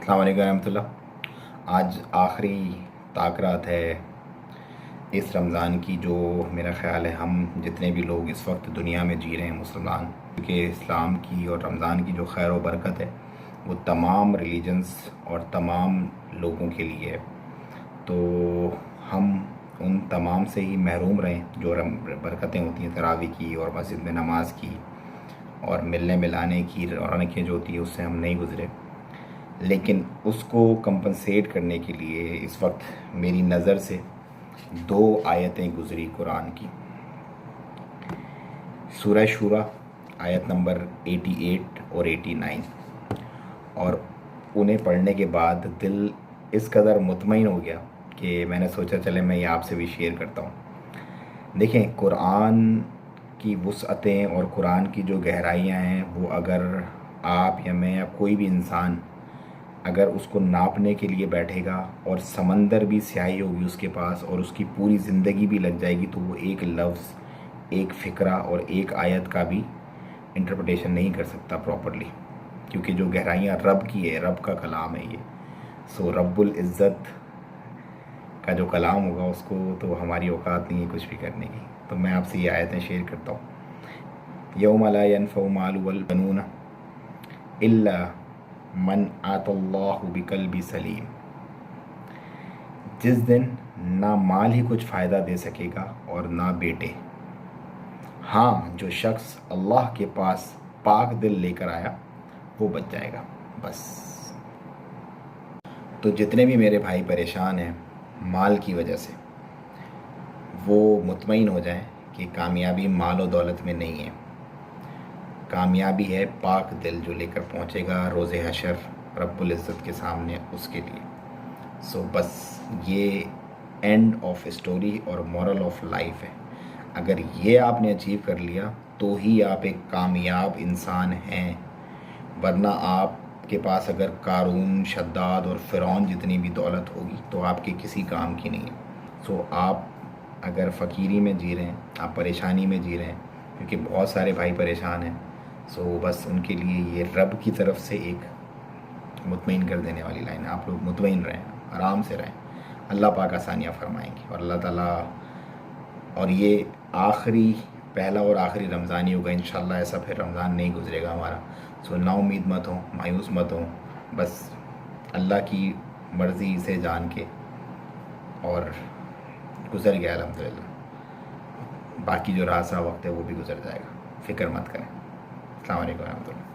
अस्सलाम वालेकुम रहमतुल्लाह। आज आखिरी ताकरात है इस रमज़ान की, जो मेरा ख़्याल है हम जितने भी लोग इस वक्त दुनिया में जी रहे हैं मुसलमान, क्योंकि इस्लाम की और रमज़ान की जो खैर व बरकत है वो तमाम रिलीजन्स और तमाम लोगों के लिए है। तो हम उन तमाम से ही महरूम रहें जो बरकतें होती हैं तरावी की और मस्जिद में नमाज की और मिलने मिलाने की रौनकें जो होती है, उससे हम नहीं गुज़रे। लेकिन उसको कंपनसेट करने के लिए इस वक्त मेरी नज़र से दो आयतें गुज़री कुरान की। सूरह शूरा आयत नंबर 88 और 89, और उन्हें पढ़ने के बाद दिल इस कदर मुतमईन हो गया कि मैंने सोचा चले मैं ये आपसे भी शेयर करता हूँ। देखें, कुरान की वुसअतें और कुरान की जो गहराइयाँ हैं वो अगर आप या मैं या कोई भी इंसान अगर उसको नापने के लिए बैठेगा और समंदर भी स्याही होगी उसके पास और उसकी पूरी ज़िंदगी भी लग जाएगी, तो वो एक लफ्ज़, एक फ़िक्रा और एक आयत का भी इंटरप्रिटेशन नहीं कर सकता प्रॉपरली, क्योंकि जो गहराइयाँ रब की है, रब का कलाम है ये। सो रब्बुल इज़्ज़त का जो कलाम होगा उसको तो हमारी औकात नहीं है कुछ भी करने की। तो मैं आपसे ये आयतें शेयर करता हूँ। यौम ला यनफ़उ मालु वल बनून इल्ला मन आतल्लाहु बिक़ल्बि सलीम। जिस दिन ना माल ही कुछ फ़ायदा दे सकेगा और ना बेटे, हाँ जो शख्स अल्लाह के पास पाक दिल लेकर आया वो बच जाएगा। बस। तो जितने भी मेरे भाई परेशान हैं माल की वजह से, वो मुतमईन हो जाएं कि कामयाबी माल और दौलत में नहीं है, कामयाबी है पाक दिल जो लेकर पहुंचेगा रोज़े हशर रब्बुल इज़्ज़त के सामने, उसके लिए। सो बस ये एंड ऑफ स्टोरी और मॉरल ऑफ लाइफ है। अगर ये आपने अचीव कर लिया तो ही आप एक कामयाब इंसान हैं, वरना आपके पास अगर कारून, शद्दाद और फ़िरौन जितनी भी दौलत होगी तो आपके किसी काम की नहीं है। सो आप अगर फ़कीरी में जी रहे हैं, आप परेशानी में जी रहे हैं, क्योंकि बहुत सारे भाई परेशान हैं, सो बस उनके लिए ये रब की तरफ से एक मुतमईन कर देने वाली लाइन है। आप लोग मुतमईन रहें, आराम से रहें, अल्लाह पाक आसानियाँ फरमाएंगे और अल्लाह ताला। और ये आखिरी, पहला और आखिरी रमज़ान ही होगा इंशाल्लाह, ऐसा फिर रमज़ान नहीं गुजरेगा हमारा। सो ना उम्मीद मत हो, मायूस मत हो, बस अल्लाह की मर्ज़ी से जान के और गुज़र गया अल्हम्दुलिल्लाह। बाकी जो रासा वक्त है वो भी गुज़र जाएगा, फ़िक्र मत करें। अस्सलाम वालेकुम रहमतुल्लाह।